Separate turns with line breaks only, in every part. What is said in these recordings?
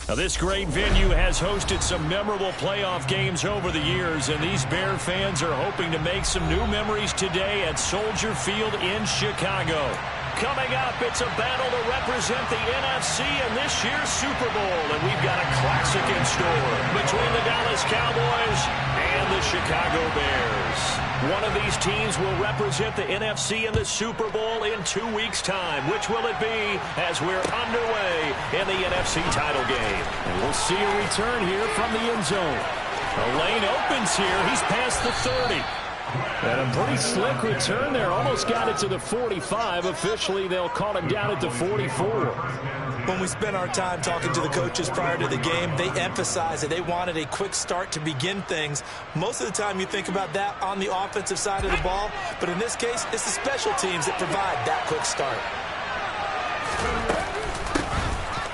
Now, this great venue has hosted some memorable playoff games over the years, and these Bear fans are hoping to make some new memories today at Soldier Field in Chicago. Coming up, it's a battle to represent the NFC in this year's Super Bowl, and we've got a classic in store between the Dallas Cowboys and the Chicago Bears. One of these teams will represent the NFC in the Super Bowl in 2 weeks' time. Which will it be as we're underway in the NFC title game? And we'll see a return here from the end zone. The lane opens here. He's past the 30. And a pretty slick return there. Almost got it to the 45. Officially, they'll call it down at the 44.
When we spent our time talking to the coaches prior to the game, they emphasized that they wanted a quick start to begin things. Most of the time you think about that on the offensive side of the ball, but in this case, it's the special teams that provide that quick start.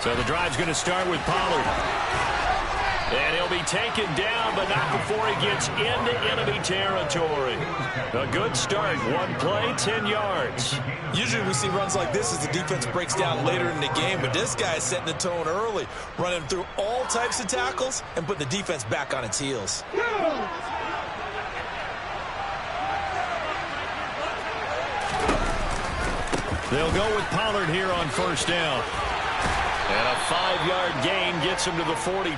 So the drive's going to start with Pollard. And he'll be taken down, but not before he gets into enemy territory. A good start. One play, 10 yards.
Usually we see runs like this as the defense breaks down later in the game, but this guy is setting the tone early, running through all types of tackles and putting the defense back on its heels.
They'll go with Pollard here on first down. And a 5-yard gain gets him to the 42.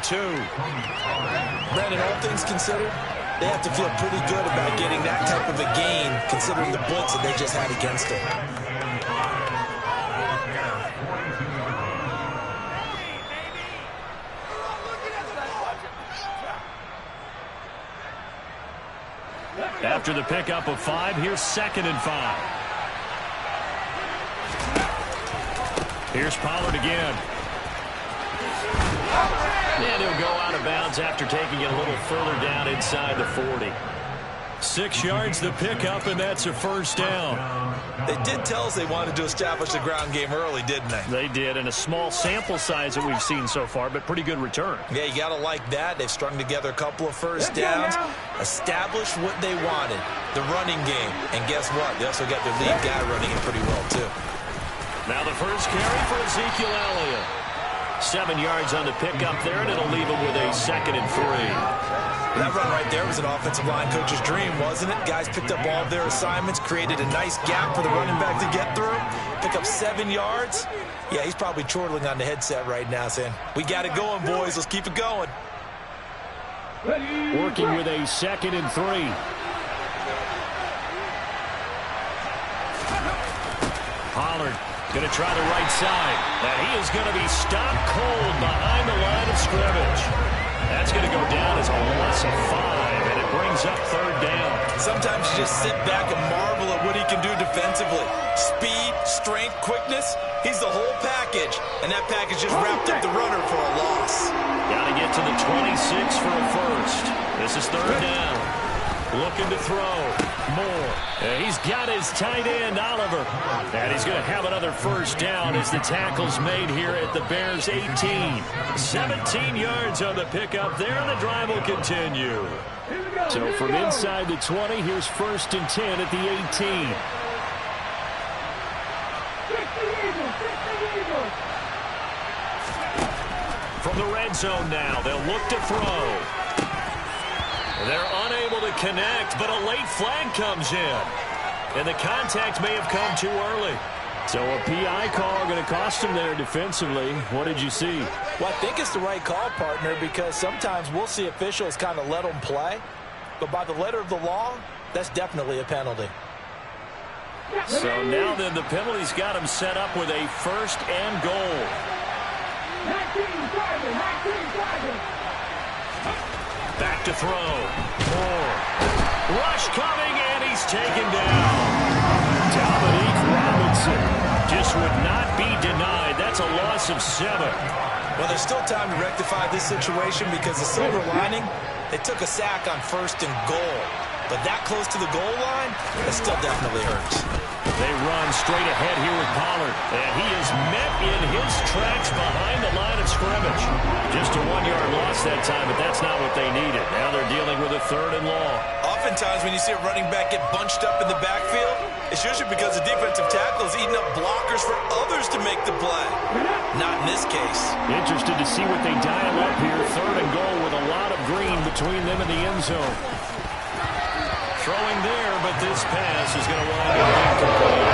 Brandon, all things considered, they have to feel pretty good about getting that type of a gain, considering the blitz that they just had against them.
After the pickup of 5, here's 2nd and 5. Here's Pollard again. And he'll go out of bounds after taking it a little further down inside the 40. 6 yards the pickup, and that's a first down.
They did tell us they wanted to establish the ground game early, didn't they?
They did, and a small sample size that we've seen so far, but pretty good return.
Yeah, you got to like that. They've strung together a couple of first downs, established what they wanted, the running game. And guess what? They also got their lead guy running it pretty well, too.
Now the first carry for Ezekiel Elliott. 7 yards on the pickup there, and it'll leave him with a 2nd and 3.
That run right there was an offensive line coach's dream, wasn't it? Guys picked up all of their assignments, created a nice gap for the running back to get through, pick up 7 yards. Yeah, he's probably chortling on the headset right now saying, we got it going, boys. Let's keep it going.
Working with a 2nd and 3. Pollard going to try the right side. And he is going to be stopped cold behind the line of scrimmage. That's going to go down as a loss of 5, and it brings up 3rd down.
Sometimes you just sit back and marvel at what he can do defensively. Speed, strength, quickness, he's the whole package. And that package just wrapped up the runner for a loss.
Got to get to the 26 for a first. This is 3rd down. Looking to throw. Moore. He's got his tight end, Oliver. And he's going to have another first down as the tackle's made here at the Bears' 18. 17 yards on the pickup there, and the drive will continue. So from inside the 20, here's 1st and 10 at the 18. From the red zone now, they'll look to throw. They're unable to connect, but a late flag comes in. And the contact may have come too early. So a PI call going to cost him there defensively. What did you see?
Well, I think it's the right call, partner, because sometimes we'll see officials kind of let them play. But by the letter of the law, that's definitely a penalty.
So now then the penalty's got him set up with a 1st and goal. Back to throw. Moore. Rush coming, and he's taken down. Dominique Robinson just would not be denied. That's a loss of 7.
Well, there's still time to rectify this situation because the silver lining, they took a sack on 1st and goal. But that close to the goal line, that still definitely hurts.
They run straight ahead here with Pollard. And he is met in his tracks behind the line of scrimmage. Just a 1-yard loss that time, but that's not what they needed. Now they're dealing with a 3rd and long.
oftentimes when you see a running back get bunched up in the backfield, it's usually because the defensive tackle is eating up blockers for others to make the play. Not in this case.
Interested to see what they dial up here. 3rd and goal with a lot of green between them and the end zone. Throwing there, but this pass is going to wind up incomplete.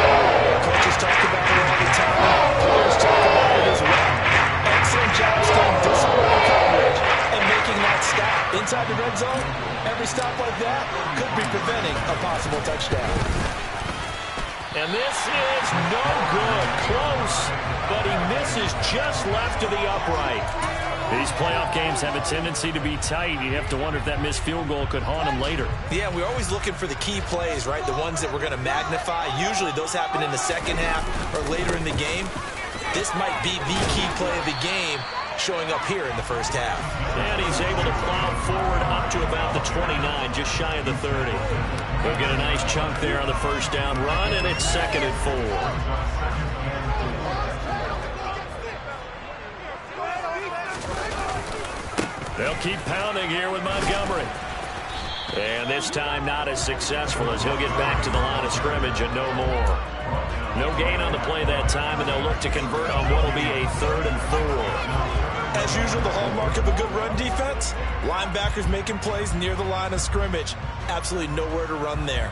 Coaches talk about it all the time. Players talk about it as well. Excellent job staying disciplined in coverage and making that stop. Inside the red zone, every stop like that could be preventing a possible touchdown.
And this is no good. Close, but he misses just left of the upright. These playoff games have a tendency to be tight. You have to wonder if that missed field goal could haunt him later.
Yeah, we're always looking for the key plays, right? The ones that we're going to magnify. Usually those happen in the second half or later in the game. This might be the key play of the game showing up here in the first half.
And he's able to plow forward up to about the 29, just shy of the 30. We'll get a nice chunk there on the first down run, and it's 2nd and 4. They'll keep pounding here with Montgomery. And this time not as successful as he'll get back to the line of scrimmage and no more. No gain on the play that time, and they'll look to convert on what will be a 3rd and 4.
As usual, the hallmark of a good run defense, linebackers making plays near the line of scrimmage. Absolutely nowhere to run there.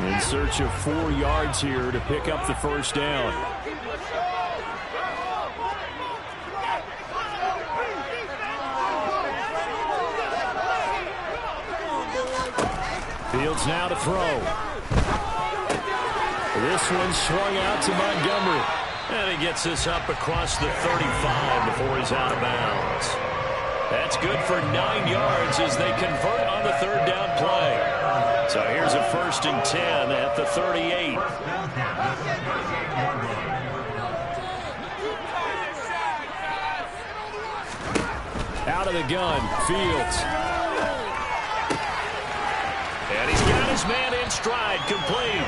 In search of 4 yards here to pick up the first down. Fields now to throw. This one swung out to Montgomery. And he gets this up across the 35 before he's out of bounds. That's good for 9 yards as they convert on the 3rd down play. So here's a 1st and 10 at the 38. Out of the gun, Fields. And he's got his man in stride, complete.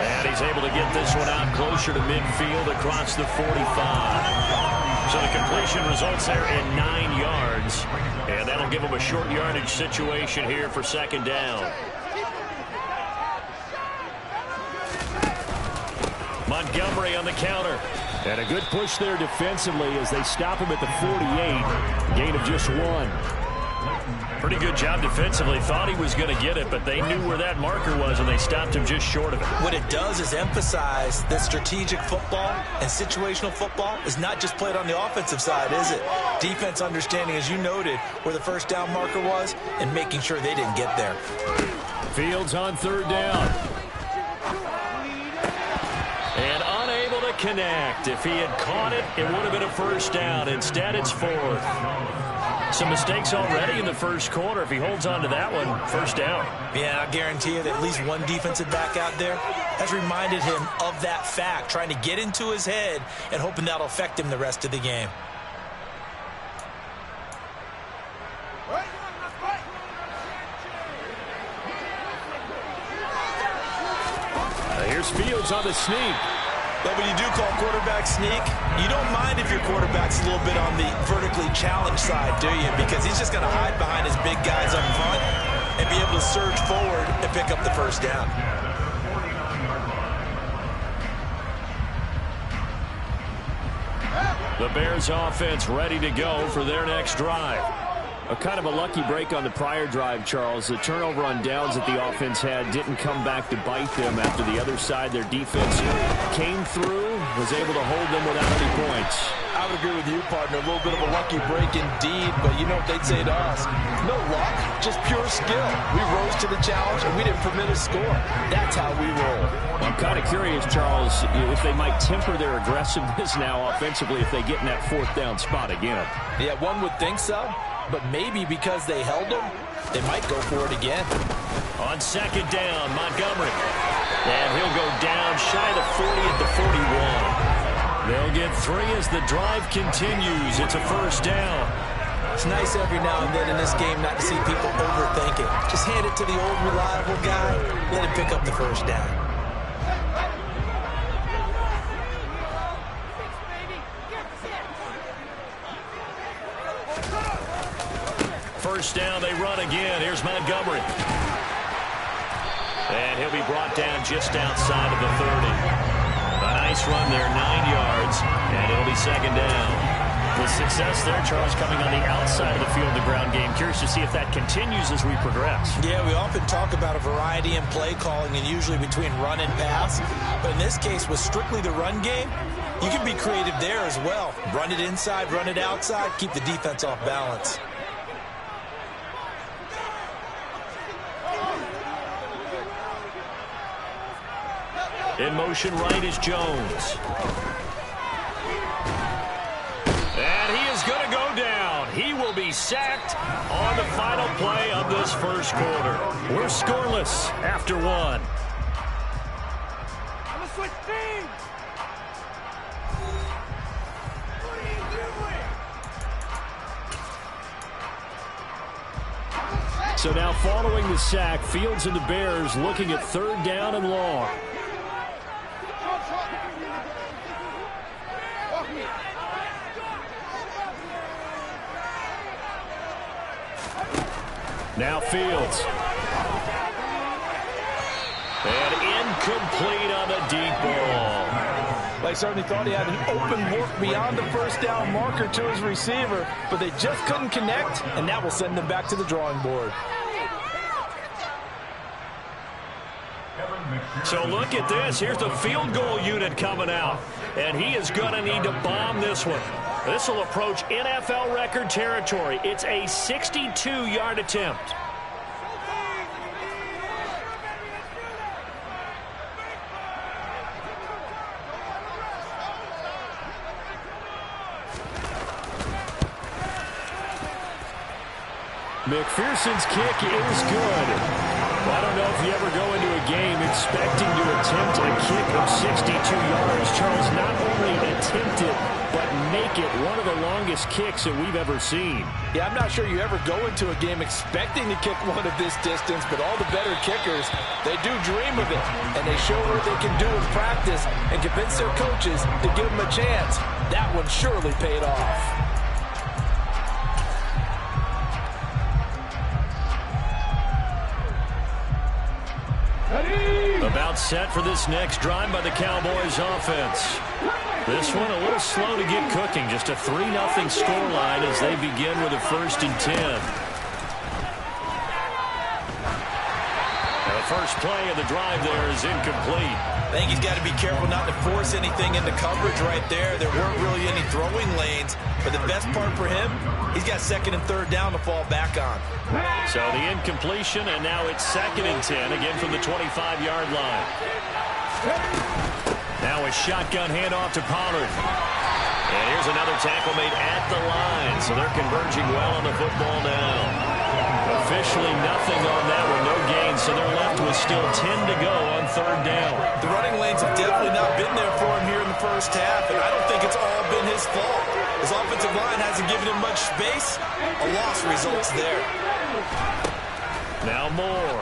And he's able to get this one out closer to midfield across the 45. So the completion results there in 9 yards. And that'll give him a short yardage situation here for 2nd down. Montgomery on the counter. And a good push there defensively as they stop him at the 48. Gain of just 1. Pretty good job defensively. Thought he was going to get it, but they knew where that marker was, and they stopped him just short of it.
What it does is emphasize that strategic football and situational football is not just played on the offensive side, is it? Defense understanding, as you noted, where the first down marker was and making sure they didn't get there.
Fields on 3rd down. And unable to connect. If he had caught it, it would have been a first down. Instead, it's 4th. Some mistakes already in the first quarter. If he holds on to that one, first down.
Yeah, I guarantee you that at least one defensive back out there has reminded him of that fact, trying to get into his head and hoping that'll affect him the rest of the game.
Here's Fields on the sneak.
But when you do call quarterback sneak, you don't mind if your quarterback's a little bit on the vertically challenged side, do you? Because he's just going to hide behind his big guys up front and be able to surge forward and pick up the first down.
The Bears offense ready to go for their next drive. A kind of a lucky break on the prior drive, Charles. The turnover on downs that the offense had didn't come back to bite them after the other side. Their defense came through, was able to hold them without any points.
I would agree with you, partner. A little bit of a lucky break indeed, but you know what they'd say to us? No luck, just pure skill. We rose to the challenge, and we didn't permit a score. That's how we roll.
Well, I'm kind of curious, Charles, if they might temper their aggressiveness now offensively if they get in that 4th down spot again.
Yeah, one would think so. But maybe because they held him, they might go for it again.
On 2nd down, Montgomery. And he'll go down shy of the 40 at the 41. They'll get 3 as the drive continues. It's a first down.
It's nice every now and then in this game not to see people overthink it. Just hand it to the old reliable guy, let him pick up the first down.
first down. They run again. Here's Montgomery. And he'll be brought down just outside of the 30. A nice run there, 9 yards, and it'll be second down. The success there, Charles, coming on the outside of the field, the ground game. Curious to see if that continues as we progress. Yeah, we often talk about a variety in play calling and usually between run and pass. But in this case, with strictly the run game, you can be creative there as well. Run it inside, run it outside, keep the defense off balance. In motion right is Jones. And he is going to go down. He will be sacked on the final play of this first quarter. We're scoreless after one. I'm going to switch teams. What are you doing? So now following the sack, Fields and the Bears looking at third down and long. Now Fields. And incomplete on the deep ball. They certainly thought he had an open look beyond the first down marker to his receiver, but they just couldn't connect, and that will send them back to the drawing board. So look at this. Here's the field goal unit coming out, and he is going to need to bomb this one. This will approach NFL record territory. It's a 62-yard attempt. McPherson's kick is good. Well, I don't know if you ever go into a game expecting to attempt a kick of 62 yards. Charles, not only attempt it, but make it one of the longest kicks that we've ever seen. Yeah, I'm not sure you ever go into a game expecting to kick one of this distance, but all the better kickers, they do dream of it, and they show what they can do in practice and convince their coaches to give them a chance. That one surely paid off. About set for this next drive by the Cowboys offense. This one a little slow to get cooking. Just a 3-0 scoreline as they begin with a 1st and 10. And the first play of the drive there is incomplete. I think he's got to be careful not to force anything into coverage right there. There weren't really any throwing lanes. But the best part for him, he's got 2nd and 3rd down to fall back on. So the incompletion, and now it's 2nd and 10, again from the 25-yard line. Now a shotgun handoff to Pollard. And here's another tackle made at the line. So they're converging well on the football now. Officially nothing on that one, no gain. So they're left with still 10 to go on 3rd down. The running lanes have definitely not been there for him here in the first half, and I don't think it's all been his fault. His offensive line hasn't given him much space. A loss results there. Now Moore.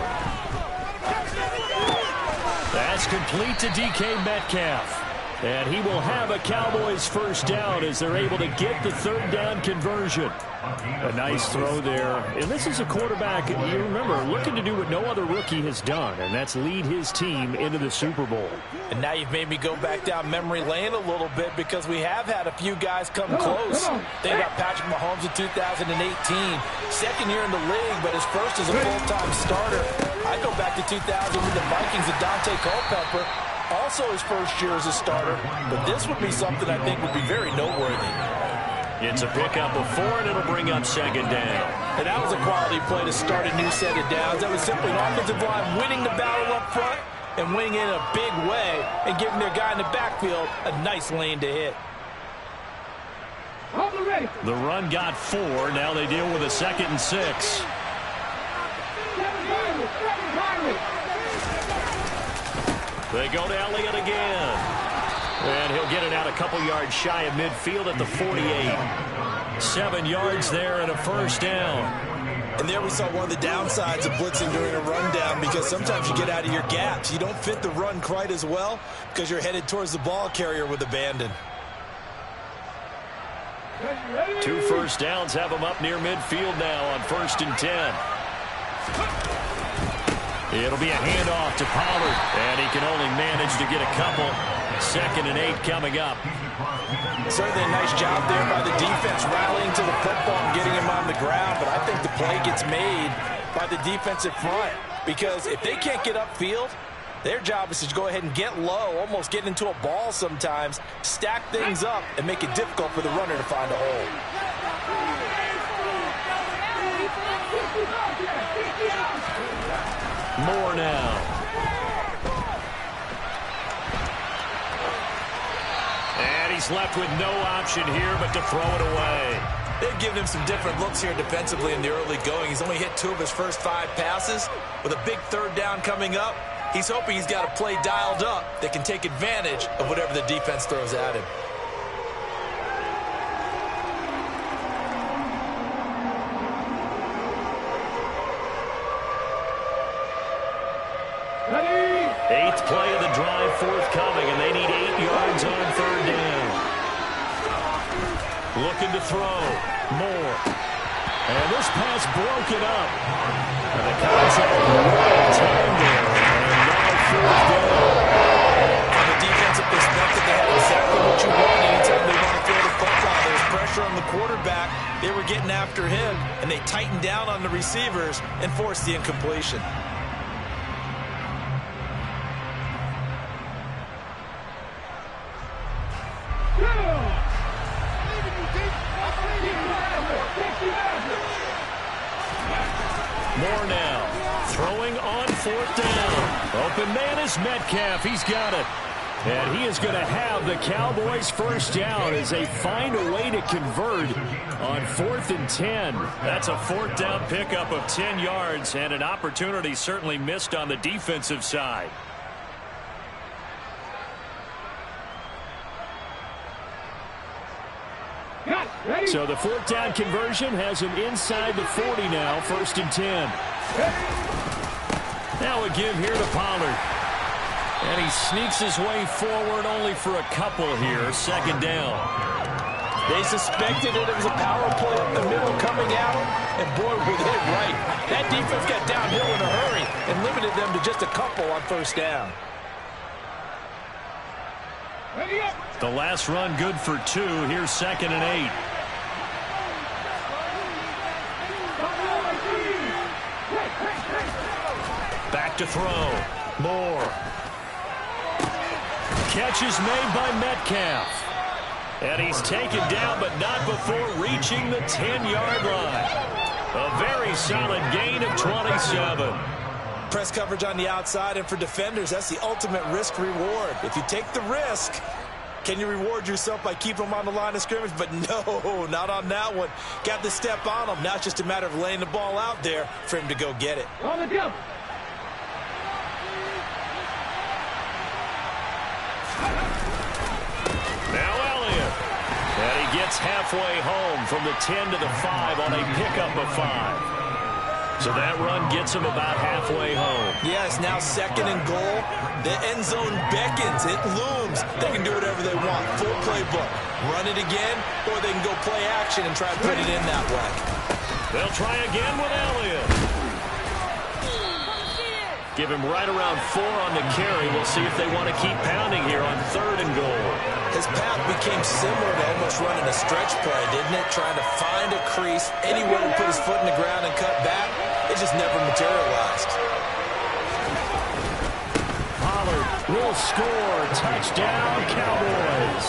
That's complete to DK Metcalf. And he will have a Cowboys first down as they're able to get the 3rd down conversion. A nice throw there. And this is a quarterback, you remember, looking to do what no other rookie has done, and that's lead his team into the Super Bowl. And now you've made me go back down memory lane a little bit because we have had a few guys come close. Think about Patrick Mahomes in 2018. 2nd year in the league, but his first as a full-time starter. I go back to 2000 with the Vikings and Dante Culpepper. Also his first year as a starter, but this would be something I think would be very noteworthy. It's a pickup of 4, and it'll bring up 2nd down. And that was a quality play to start a new set of downs. That was simply an offensive line winning the battle up front and winning in a big way and giving their guy in the backfield a nice lane to hit. The run got 4. Now they deal with a 2nd and 6. They go to Elliott again. And he'll get it out a couple yards shy of midfield at the 48. 7 yards there and a first down. And there we saw one of the downsides of blitzing during a rundown because sometimes you get out of your gaps. You don't fit the run quite as well because you're headed towards the ball carrier with abandon. 2 first downs have him up near midfield now on 1st and 10. It'll be a handoff to Pollard, and he can only manage to get a couple. 2nd and 8 coming up.
Certainly a nice job there by the defense, rallying to the football and getting him on the ground, but I think the play gets made by the defensive front, because if they can't get upfield, their job is to go ahead and get low, almost get into a ball sometimes, stack things up, and make it difficult for the runner to find a hole.
More now. And he's left with no option here but to throw it away.
They've given him some different looks here defensively in the early going. He's only hit 2 of his first 5 passes. With a big 3rd down coming up, he's hoping he's got a play dialed up that can take advantage of whatever the defense throws at him.
Eighth play of the drive forthcoming, and they need 8 yards on 3rd down. Looking to throw. Moore. And this pass broken up. And the contact right time there. And now 4th down.
From a defensive perspective, they have exactly what you want anytime they want to throw the football. There's pressure on the quarterback. They were getting after him, and they tightened down on the receivers and forced the incompletion.
Moore now, throwing on 4th down. Open man is Metcalf. He's got it. And he is going to have the Cowboys' 1st down as they find a way to convert on 4th and 10. That's a 4th down pickup of 10 yards and an opportunity certainly missed on the defensive side. So the 4th down conversion has him inside the 40 now, 1st and 10. Now a give here to Pollard. And he sneaks his way forward only for a couple here, 2nd down.
They suspected it was a power play up the middle coming out, and boy, were they right. That defense got downhill in a hurry and limited them to just a couple on 1st down.
The last run good for 2. Here's 2nd and 8. Back to throw. Moore. Catch is made by Metcalf. And he's taken down, but not before reaching the 10-yard line. A very solid gain of 27.
Press coverage on the outside, and for defenders, that's the ultimate risk-reward. If you take the risk, can you reward yourself by keeping them on the line of scrimmage? But no, not on that one. Got the step on him. Now it's just a matter of laying the ball out there for him to go get it.
On the jump.
Now Elliott. And he gets halfway home from the 10 to the 5 on a pickup of 5. So that run gets him about halfway home.
Yes, now 2nd and goal. The end zone beckons. It looms. They can do whatever they want. Full playbook. Run it again, or they can go play action and try and put it in that way.
They'll try again with Elliott. Give him right around 4 on the carry. We'll see if they want to keep pounding here on 3rd and goal.
His path became similar to almost running a stretch play, didn't it? Trying to find a crease, anywhere to put his foot in the ground and cut back. It just never materialized.
Pollard will score. Touchdown, Cowboys.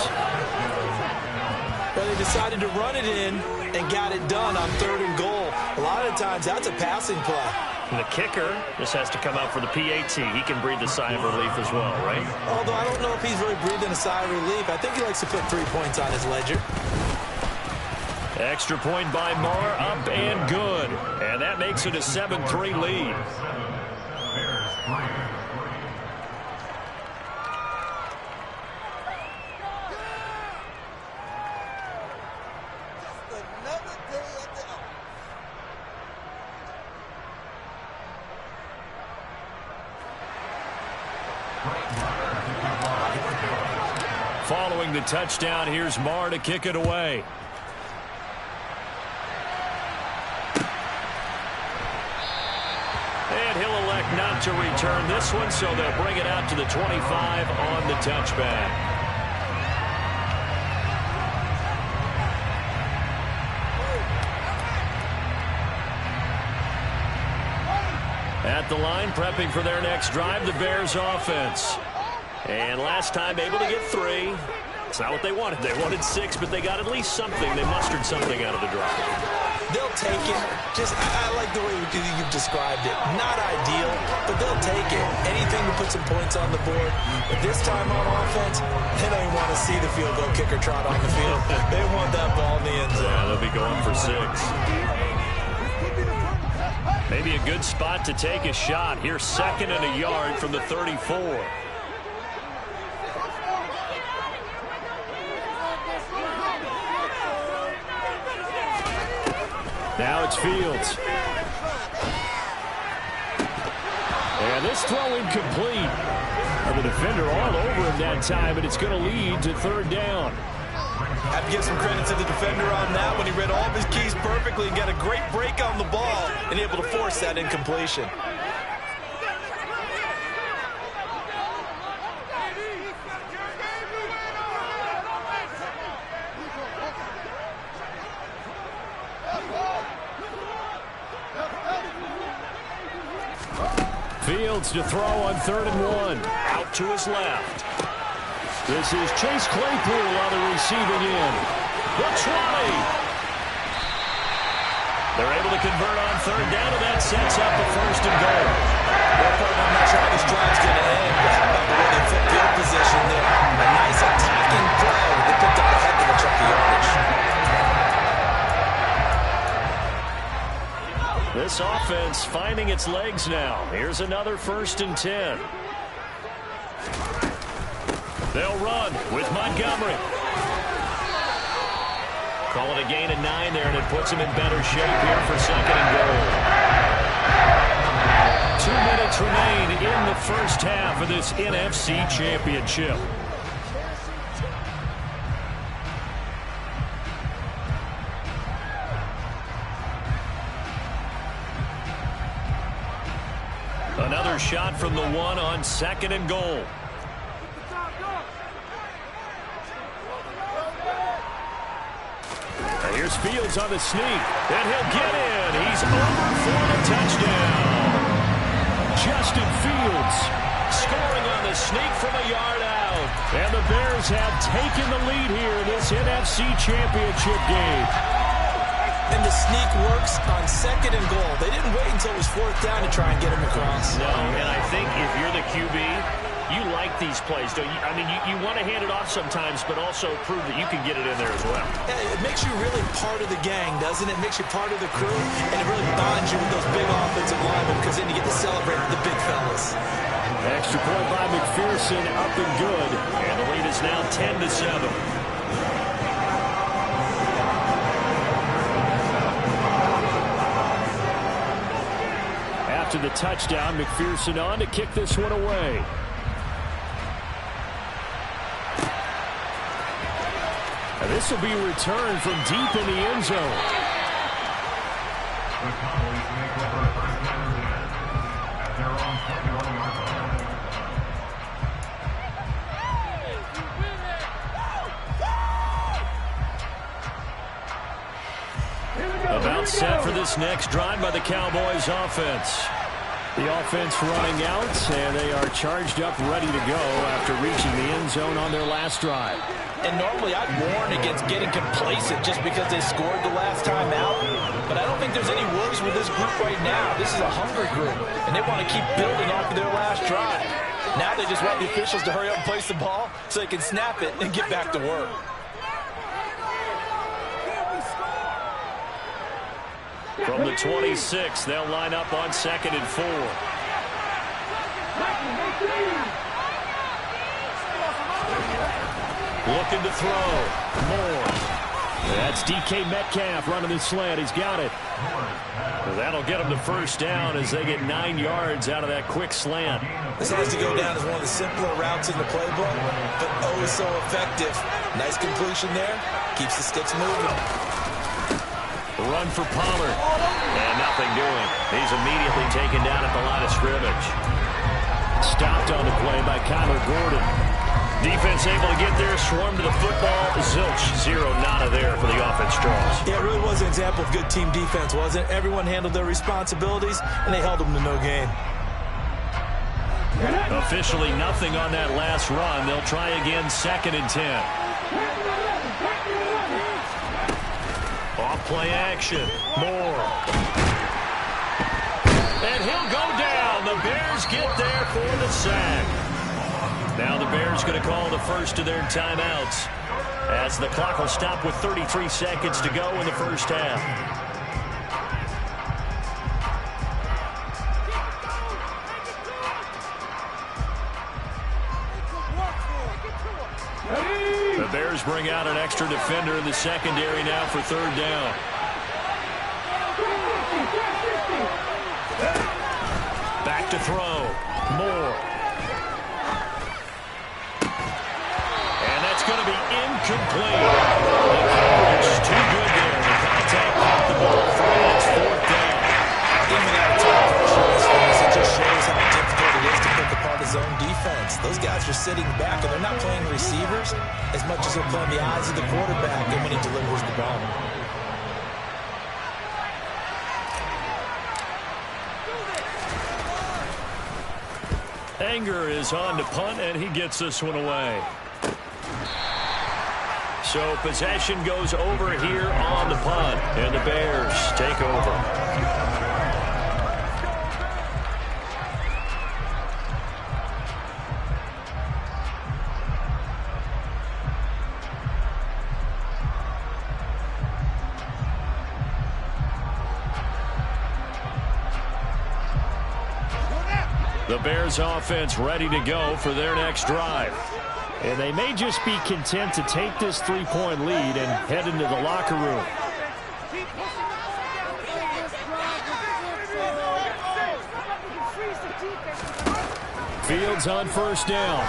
Well, they decided to run it in and got it done on 3rd and goal. A lot of times, that's a passing play.
And the kicker just has to come out for the PAT. He can breathe a sigh of relief as well, right?
Although I don't know if he's really breathing a sigh of relief. I think he likes to put 3 points on his ledger.
Extra point by Moore, up and good. And that makes it a 7-3 lead. Following the touchdown, here's Marr to kick it away. not to return this one, so they'll bring it out to the 25 on the touchback. At the line, prepping for their next drive, the Bears offense. And last time able to get 3. It's not what they wanted. They wanted 6, but they got at least something. They mustered something out of the drive.
They'll take it. I like the way you've described it. Not ideal, but they'll take it. Anything to put some points on the board. But this time on offense, they don't even want to see the field goal kicker trot on the field. They want that ball in the end zone.
Yeah, they'll be going for 6. Maybe a good spot to take a shot. Here's 2nd and a yard from the 34. Now it's Fields. And this throw incomplete. And the defender all over him that time, and it's going to lead to 3rd down.
I have to give some credit to the defender on that when he read all of his keys perfectly and got a great break on the ball and able to force that incompletion.
Fields to throw on 3rd and 1. Out to his left. This is Chase Claypool on the receiving end. The 20. They're able to convert on 3rd down, and that sets up the 1st and goal.
I'm not sure how this drive's going to end, but how about the way they flip field position there? A nice attacking play. They picked up a heck of a chunk of yardage.
This offense finding its legs now. Here's another 1st and 10. They'll run with Montgomery. Call it a gain of 9 there, and it puts them in better shape here for 2nd and goal. 2 minutes remain in the first half of this NFC Championship. Another shot from the 1 on 2nd and goal. And here's Fields on the sneak, and he'll get in. He's over for the touchdown. Justin Fields scoring on the sneak from a yard out. And the Bears have taken the lead here in this NFC Championship game.
And the sneak works on 2nd and goal. They didn't wait until it was 4th down to try and get him across.
No, and I think if you're the QB, you like these plays, don't you? I mean, you want to hand it off sometimes, but also prove that you can get it in there as well.
Yeah, it makes you really part of the gang, doesn't it? It makes you part of the crew, and it really bonds you with those big offensive linemen because then you get to celebrate with the big fellas.
Extra point by McPherson, up and good. And the lead is now 10-7. After the touchdown, McPherson on to kick this one away. And this will be returned from deep in the end zone. About set for this next drive by the Cowboys offense. The offense running out, and they are charged up, ready to go after reaching the end zone on their last drive.
And normally I'd warn against getting complacent just because they scored the last time out. But I don't think there's any worries with this group right now. This is a hungry group, and they want to keep building off of their last drive. Now they just want the officials to hurry up and place the ball so they can snap it and get back to work.
From the 26, they'll line up on 2nd and 4. Looking to throw. Moore. That's DK Metcalf running the slant. He's got it. Well, that'll get them to 1st down as they get 9 yards out of that quick slant.
This has to go down as one of the simpler routes in the playbook, but oh so effective. Nice completion there. Keeps the sticks moving.
Run for Pollard. And nothing doing. He's immediately taken down at the line of scrimmage. Stopped on the play by Kyler Gordon. Defense able to get there, swarm to the football. Zilch, zero, nada there for the offense draws.
Yeah, it really was an example of good team defense, wasn't it? Everyone handled their responsibilities, and they held them to no gain.
Officially nothing on that last run. They'll try again, 2nd and 10. Off play action. Moore. And he'll go down. The Bears get there for the sack. Now the Bears going to call the first of their timeouts, as the clock will stop with 33 seconds to go in the first half. The Bears bring out an extra defender in the secondary now for 3rd down. Back to throw. Moore. And that's going to be incomplete. The coverage too good there. The contact caught the ball free. It's 4th down.
Even out of time pressure, it just shows how difficult it is to pick apart his own defense. Those guys are sitting back, and they're not playing receivers as much as they're playing the eyes of the quarterback and when he delivers the ball.
Anger is on to punt, and he gets this one away. So possession goes over here on the punt, and the Bears take over. The Bears offense ready to go for their next drive. And they may just be content to take this 3-point lead and head into the locker room. Fields on 1st down.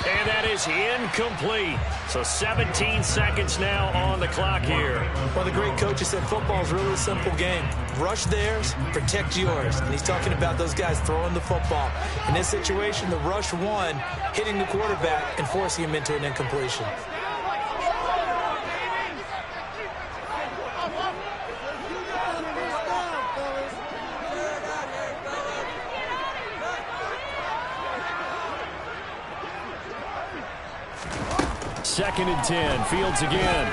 And that is incomplete. So 17 seconds now on the clock here.
Well, the great coach has said football is really a simple game. Rush theirs, protect yours. And he's talking about those guys throwing the football. In this situation, the rush one, hitting the quarterback and forcing him into an incompletion.
Second and 10. Fields again.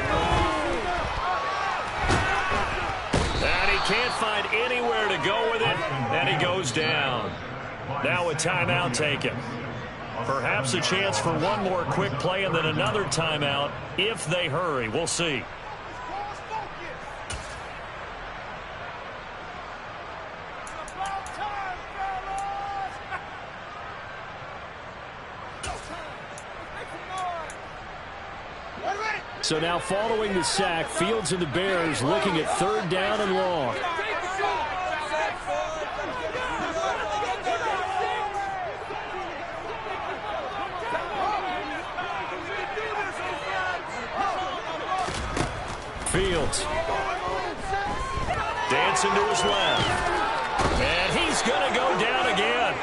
And he can't find anywhere to go with it. And he goes down. Now a timeout taken. Perhaps a chance for one more quick play and then another timeout if they hurry. We'll see. So now following the sack, Fields and the Bears looking at 3rd down and long. Fields. Dancing to his left. And he's going to go down again.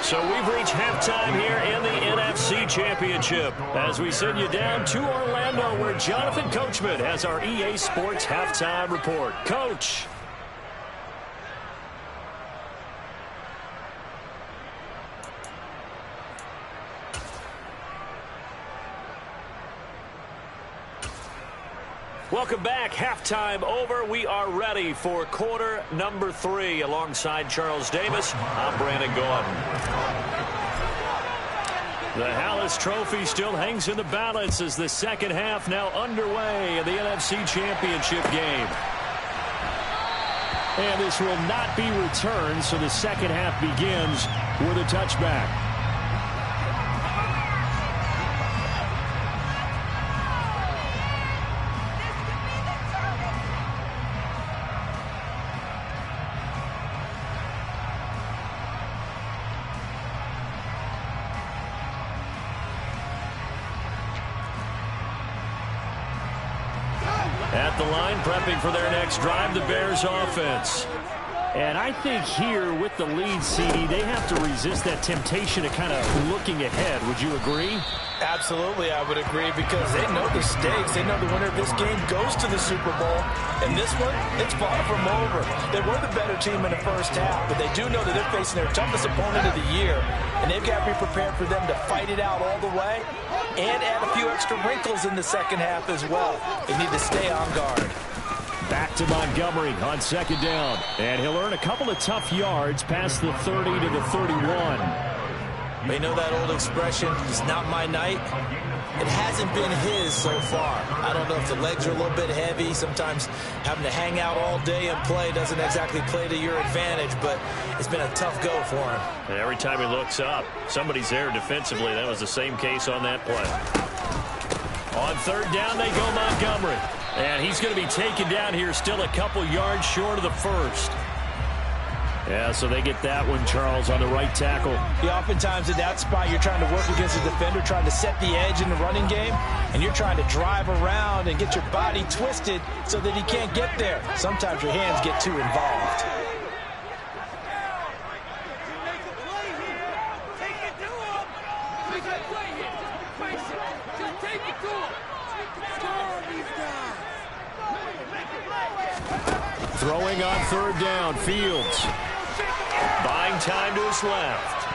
So we've reached halftime here in the NFC Championship as we send you down to Orlando where Jonathan Coachman has our EA Sports halftime report. Coach. Welcome back. Halftime over. We are ready for quarter number 3. Alongside Charles Davis, I'm Brandon Gordon. The Hallis Trophy still hangs in the balance as the second half now underway in the NFC Championship game. And this will not be returned, so the second half begins with a touchback. At the line, prepping for their next drive, the Bears offense.
And I think here with the lead, CD, they have to resist that temptation of kind of looking ahead. Would you agree?
Absolutely, I would agree, because they know the stakes. They know the winner of this game goes to the Super Bowl. And this one, it's far from over. They were the better team in the first half, but they do know that they're facing their toughest opponent of the year. And they've got to be prepared for them to fight it out all the way and add a few extra wrinkles in the second half as well. They need to stay on guard.
Back to Montgomery on second down. And he'll earn a couple of tough yards past the 30 to the 31.
They know that old expression, it's not my night. It hasn't been his so far. I don't know if the legs are a little bit heavy. Sometimes having to hang out all day and play doesn't exactly play to your advantage, but it's been a tough go for him.
And every time he looks up, somebody's there defensively. That was the same case on that play. On third down, they go Montgomery. And he's going to be taken down here, still a couple yards short of the first. Yeah, so they get that one, Charles, on the right tackle.
Yeah, oftentimes in that spot, you're trying to work against a defender, trying to set the edge in the running game, and you're trying to drive around and get your body twisted so that he can't get there. Sometimes your hands get too involved.
Throwing on third down, Fields. Buying time to his left.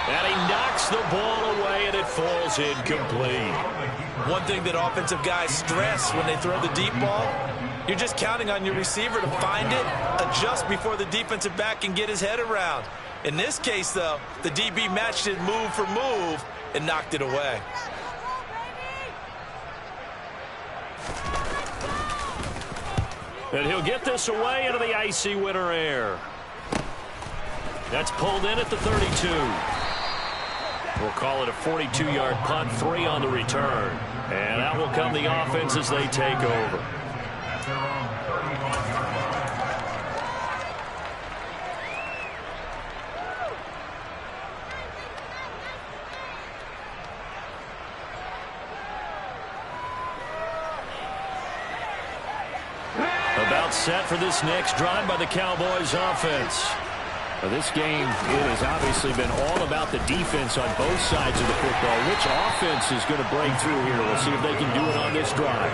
And he knocks the ball away, and it falls incomplete.
One thing that offensive guys stress when they throw the deep ball, you're just counting on your receiver to find it, adjust before the defensive back can get his head around. In this case, though, the DB matched it move for move and knocked it away.
And he'll get this away into the icy winter air. That's pulled in at the 32. We'll call it a 42-yard punt, 3 on the return. And out will come the offense as they take over. About set for this next drive by the Cowboys offense.
Well, this game, it has obviously been all about the defense on both sides of the football. Which offense is going to break through here? We'll see if they can do it on this drive.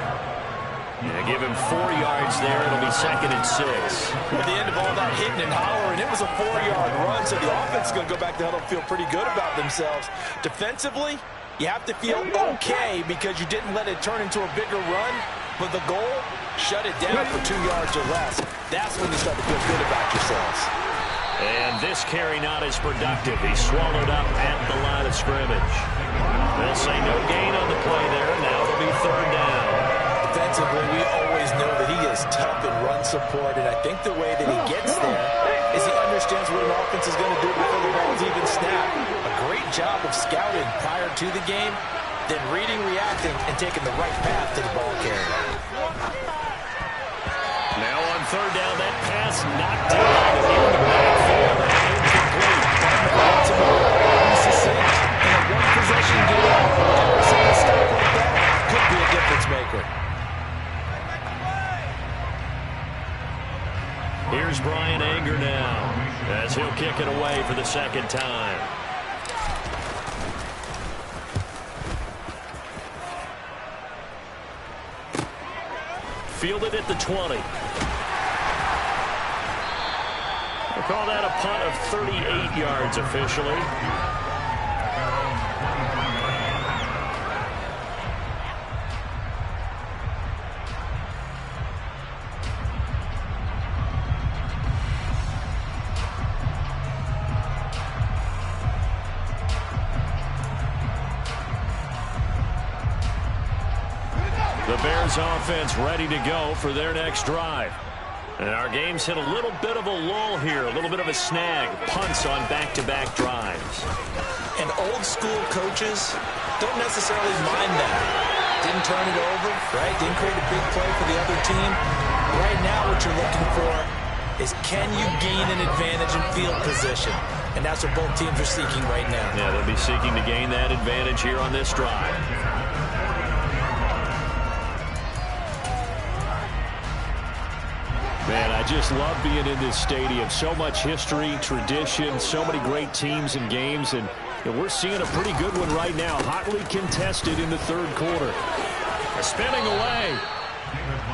Yeah, give him 4 yards there. It'll be 2nd and 6.
At the end of all that hitting and hollering, it was a 4-yard run, so the offense is going to go back to huddle and feel pretty good about themselves. Defensively, you have to feel okay because you didn't let it turn into a bigger run, but the goal, shut it down for 2 yards or less. That's when you start to feel good about yourselves.
And this carry not as productive. He's swallowed up at the line of scrimmage. They'll say no gain on the play there. Now it'll be 3rd down.
Defensively, we always know that he is tough in run support, and I think the way that he gets there is he understands what an offense is going to do before the ball's even snapped. A great job of scouting prior to the game, then reading, reacting, and taking the right path to the ball carrier.
Now on 3rd down, that pass knocked down in the backfield and incomplete.
Lots of succinct in a one-possession game. Every single stop like that could be a difference maker.
Here's Brian Anger now as he'll kick it away for the 2nd time. Fielded at the 20. We'll call that a punt of 38 yards officially. The Bears offense ready to go for their next drive. And our game's hit a little bit of a lull here, a little bit of a snag. Punts on back-to-back drives.
And old school coaches don't necessarily mind that. Didn't turn it over, right? Didn't create a big play for the other team. Right now what you're looking for is can you gain an advantage in field position? And that's what both teams are seeking right now.
Yeah, they'll be seeking to gain that advantage here on this drive. Man, I just love being in this stadium. So much history, tradition, so many great teams and games, and we're seeing a pretty good one right now. Hotly contested in the third quarter. Spinning away.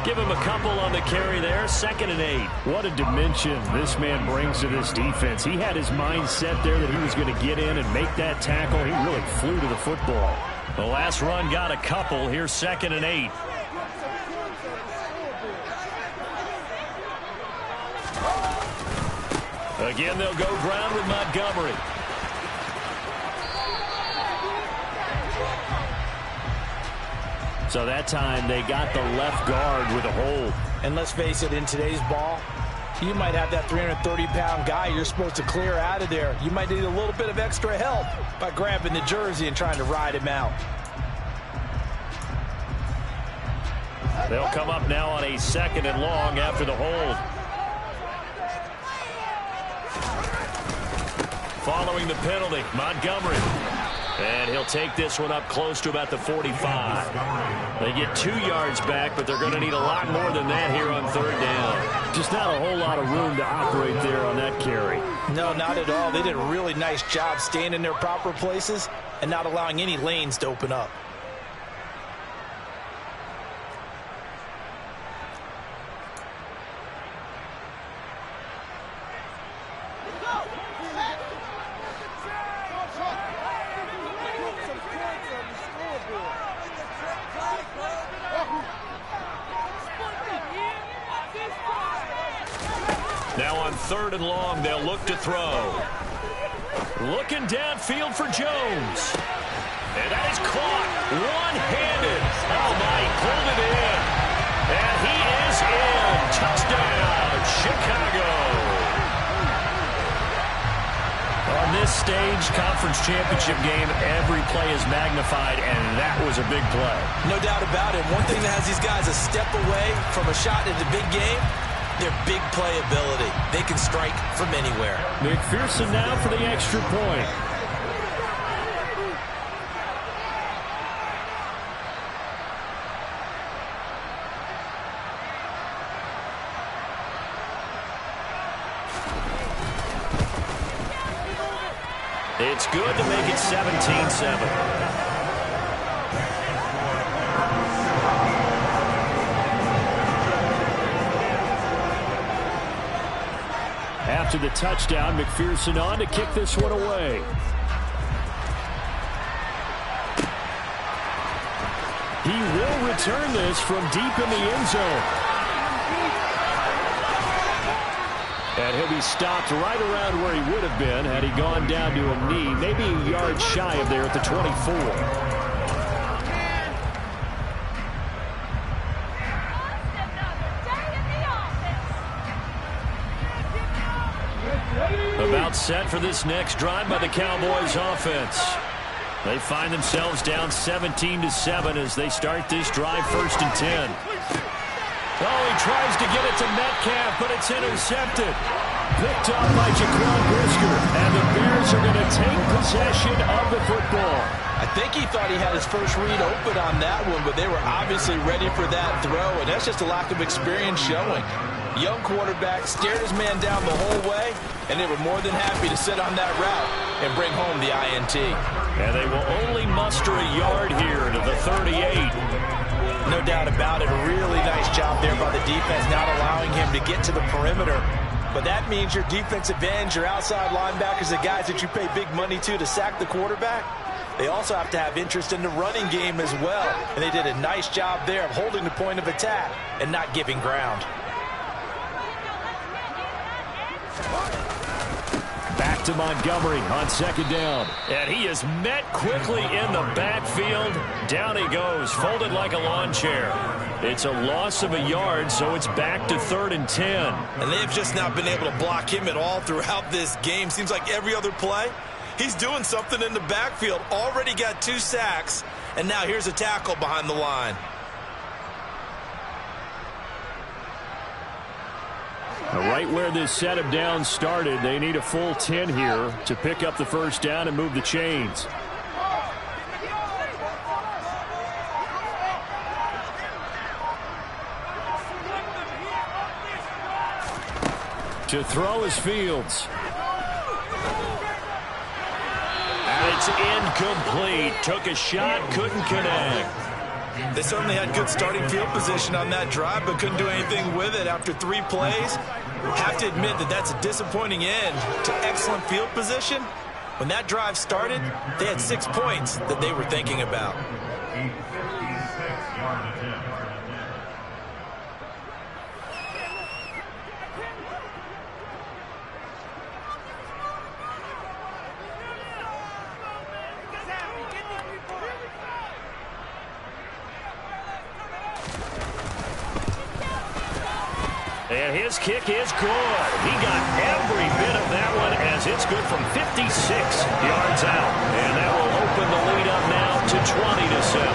Give him a couple on the carry there. 2nd and 8. What a dimension this man brings to this defense. He had his mind set there that he was going to get in and make that tackle. He really flew to the football. The last run got a couple. Here's 2nd and 8. Again, they'll go ground with Montgomery. So that time they got the left guard with a hold.
And let's face it, in today's ball, you might have that 330-pound guy you're supposed to clear out of there. You might need a little bit of extra help by grabbing the jersey and trying to ride him out.
They'll come up now on a 2nd and long after the hold. Following the penalty, Montgomery. And he'll take this one up close to about the 45. They get 2 yards back, but they're going to need a lot more than that here on 3rd down. Just not a whole lot of room to operate there on that carry.
No, not at all. They did a really nice job staying in their proper places and not allowing any lanes to open up.
Now on 3rd and long, they'll look to throw. Looking downfield for Jones. And that is caught one-handed. Oh, my, pulled it in. And he is in. Touchdown, Chicago. On this stage, conference championship game, every play is magnified, and that was a big play.
No doubt about it. One thing that has these guys a step away from a shot in the big game, their big playability. They can strike from anywhere.
McPherson now for the extra point. It's good to make it 17-7. After the touchdown, McPherson on to kick this one away. He will return this from deep in the end zone. And he'll be stopped right around where he would have been had he gone down to a knee, maybe a yard shy of there at the 24. About set for this next drive by the Cowboys offense. They find themselves down 17-7 as they start this drive 1st and 10. Oh, he tries to get it to Metcalf, but it's intercepted. Picked up by Jaquan Brisker, and the Bears are going to take possession of the football.
I think he thought he had his first read open on that one, but they were obviously ready for that throw, and that's just a lack of experience showing. Young quarterback stared his man down the whole way, and they were more than happy to sit on that route and bring home the INT.
And they will only muster a yard here to the 38.
No doubt about it. A really nice job there by the defense, not allowing him to get to the perimeter. But that means your defensive ends, your outside linebackers, the guys that you pay big money to sack the quarterback, they also have to have interest in the running game as well. And they did a nice job there of holding the point of attack and not giving ground.
Back to Montgomery on 2nd down. And he is met quickly in the backfield. Down he goes, folded like a lawn chair. It's a loss of a yard, so it's back to 3rd and 10.
And they've just not been able to block him at all throughout this game. Seems like every other play, he's doing something in the backfield. Already got 2 sacks, and now here's a tackle behind the line.
Right where this set of downs started, they need a full 10 here to pick up the 1st down and move the chains. To throw is Fields. And it's incomplete. Took a shot, couldn't connect.
They certainly had good starting field position on that drive, but couldn't do anything with it after 3 plays. Have to admit that that's a disappointing end to excellent field position. When that drive started, they had 6 points that they were thinking about.
And his kick is good. He got every bit of that one as it's good from 56 yards out. And that will open the lead up now to 20-7.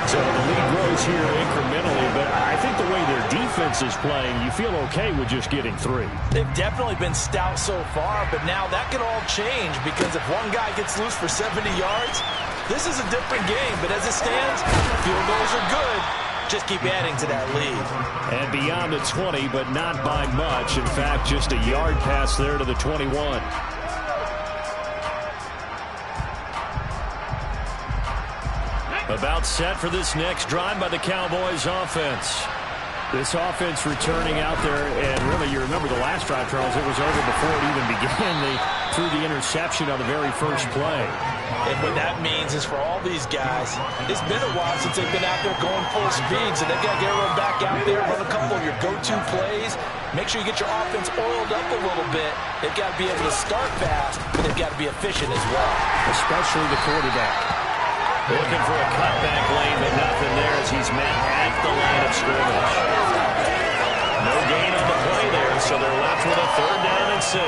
So the lead grows here incrementally, but I think the way their defense is playing, you feel okay with just getting 3.
They've definitely been stout so far, but now that could all change because if one guy gets loose for 70 yards, this is a different game. But as it stands, field goals are good. Just keep adding to that lead.
And beyond the 20, but not by much. In fact, just a yard pass there to the 21. About set for this next drive by the Cowboys offense. This offense returning out there, and really, you remember the last drive, Charles, it was over before it even began. They threw the interception on the very first play.
And what that means is for all these guys, it's been a while since they've been out there going full speed, so they've got to get everyone back out there, run a couple of your go-to plays, make sure you get your offense oiled up a little bit. They've got to be able to start fast, but they've got to be efficient as well.
Especially the quarterback. Looking for a cutback lane, but nothing there as he's met at the line of scrimmage. No gain on the play there, so they're left with a 3rd down and 6.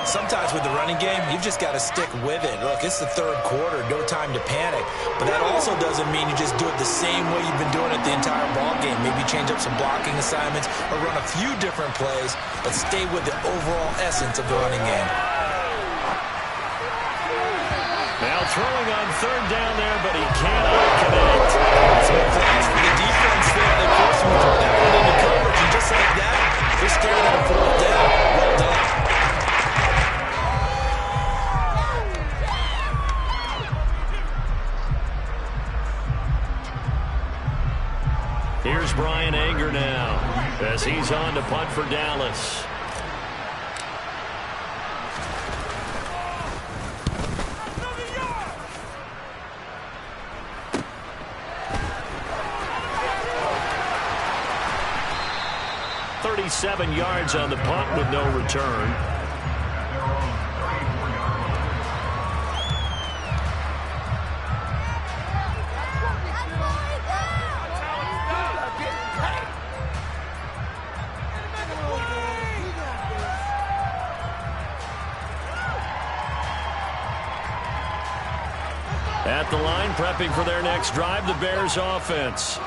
Sometimes with the running game, you've just got to stick with it. Look, it's the 3rd quarter, no time to panic. But that also doesn't mean you just do it the same way you've been doing it the entire ball game. Maybe change up some blocking assignments or run a few different plays, but stay with the overall essence of the running game.
Now throwing on 3rd down there, but he cannot connect.
So thanks for the defense there. They forced him to throw that one into coverage, and just like that, they're staring at a 4th down. Well done.
Here's Brian Anger now as he's on to punt for Dallas. .37 yards on the punt with no return. At the line, prepping for their next drive, the Bears offense.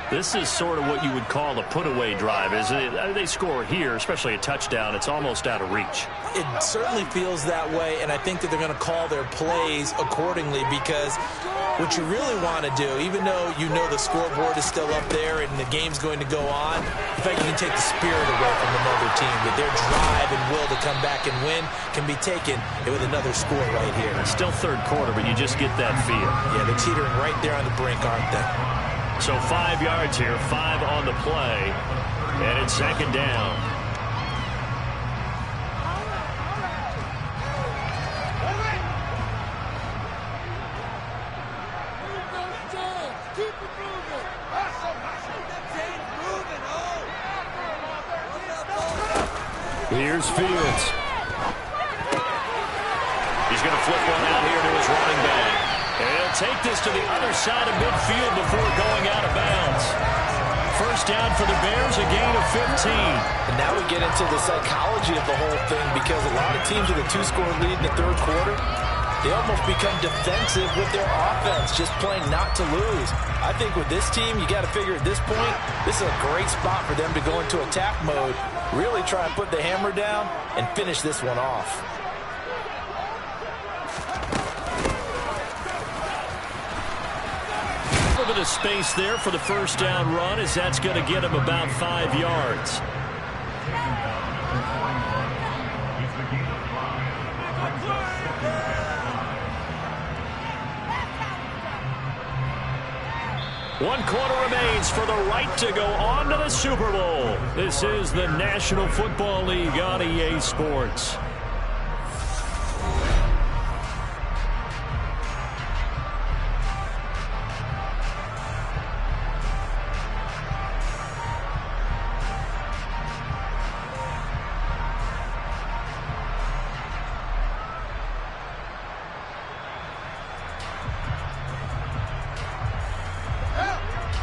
This is sort of what you would call a put-away drive, isn't it? They score here, especially a touchdown. It's almost out of reach.
It certainly feels that way, and I think that they're going to call their plays accordingly because what you really want to do, even though you know the scoreboard is still up there and the game's going to go on, in fact, you can take the spirit away from another team. But their drive and will to come back and win can be taken with another score right here.
It's still 3rd quarter, but you just get that feel.
Yeah, they're teetering right there on the brink, aren't they?
So 5 yards here, 5 on the play, and it's 2nd down. Here's Fields. He's going to flip one out here to his running back. And he'll take this to the other side of midfield before going out of bounds. First down for the Bears, a gain of 15.
And now we get into the psychology of the whole thing because a lot of teams with a 2-score lead in the 3rd quarter, they almost become defensive with their offense, just playing not to lose. I think with this team, you got to figure at this point, this is a great spot for them to go into attack mode, really try and put the hammer down and finish this one off.
A little bit of space there for the first down run as that's going to get him about 5 yards. 1 quarter remains for the right to go on to the Super Bowl. This is the National Football League on EA Sports.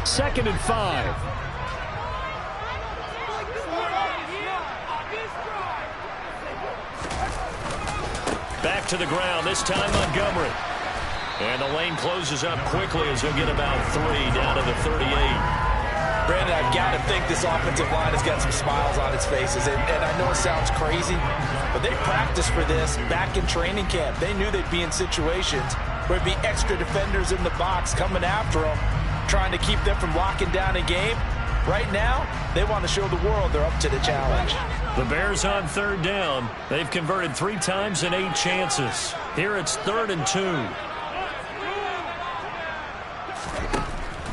Second and 5. Back to the ground, this time Montgomery. And the lane closes up quickly as he'll get about 3 down to the 38.
Brandon, I've got to think this offensive line has got some smiles on its faces. And I know it sounds crazy, but they practiced for this back in training camp. They knew they'd be in situations where there'd be extra defenders in the box coming after them, trying to keep them from locking down a game. Right now, they want to show the world they're up to the challenge.
The Bears on 3rd down. They've converted 3 times in 8 chances. Here it's 3rd and 2.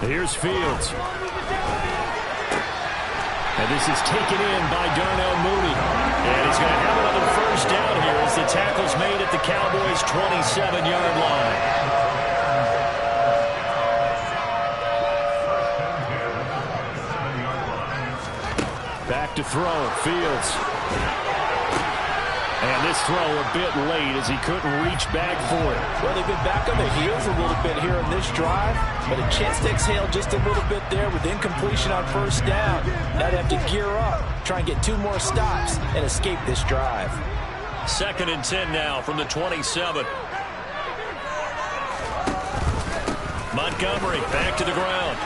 Here's Fields. And this is taken in by Darnell Mooney. And he's going to have another first down here as the tackle's made at the Cowboys' 27-yard line. Back to throw, Fields. And this throw a bit late as he couldn't reach back for it.
Well, they've been back on their heels a little bit here in this drive, but a chance to exhale just a little bit there with incompletion on first down. Now they have to gear up, try and get 2 more stops and escape this drive.
2nd and 10 now from the 27. Montgomery back to the ground.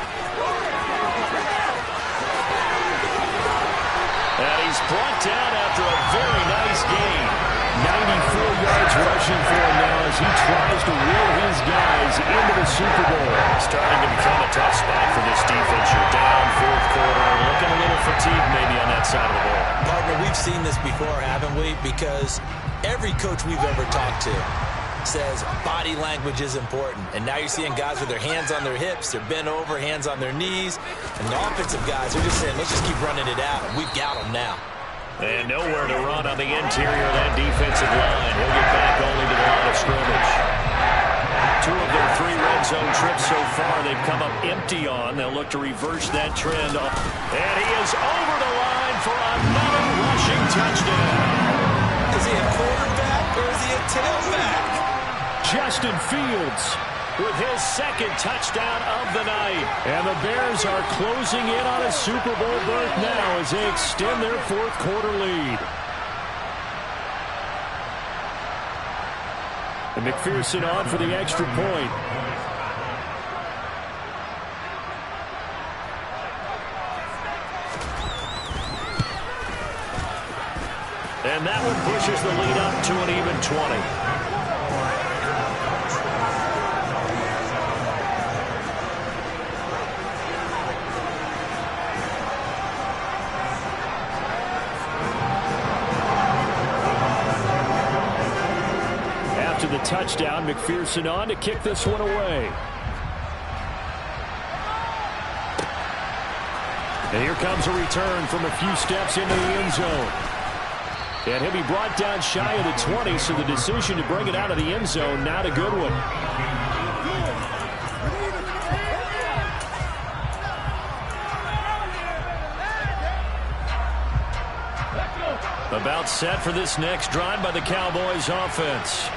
And he's brought down after a very nice game. 94 yards rushing for him now as he tries to wheel his guys into the Super Bowl. Starting to become a tough spot for this defense. You're down 4th quarter, looking a little fatigued maybe on that side of the ball.
Partner, we've seen this before, haven't we? Because every coach we've ever talked to says body language is important. And now you're seeing guys with their hands on their hips, they're bent over, hands on their knees. And the offensive guys are just saying, let's just keep running it out. We've got them now.
And nowhere to run on the interior of that defensive line. He'll get back only to the line of scrimmage. 2 of their 3 red zone trips so far they've come up empty on. They'll look to reverse that trend. And he is over the line for another rushing touchdown.
Is he a quarterback or is he a tailback?
Justin Fields with his 2nd touchdown of the night. And the Bears are closing in on a Super Bowl berth now as they extend their 4th quarter lead. And McPherson on for the extra point. And that one pushes the lead up to an even 20. The touchdown, McPherson on to kick this one away. And here comes a return from a few steps into the end zone. And he'll be brought down shy of the 20, so the decision to bring it out of the end zone, not a good one. About set for this next drive by the Cowboys offense.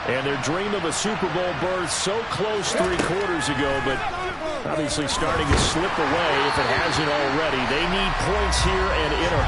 And their dream of a Super Bowl berth so close 3 quarters ago, but obviously starting to slip away if it hasn't already. They need points here and in a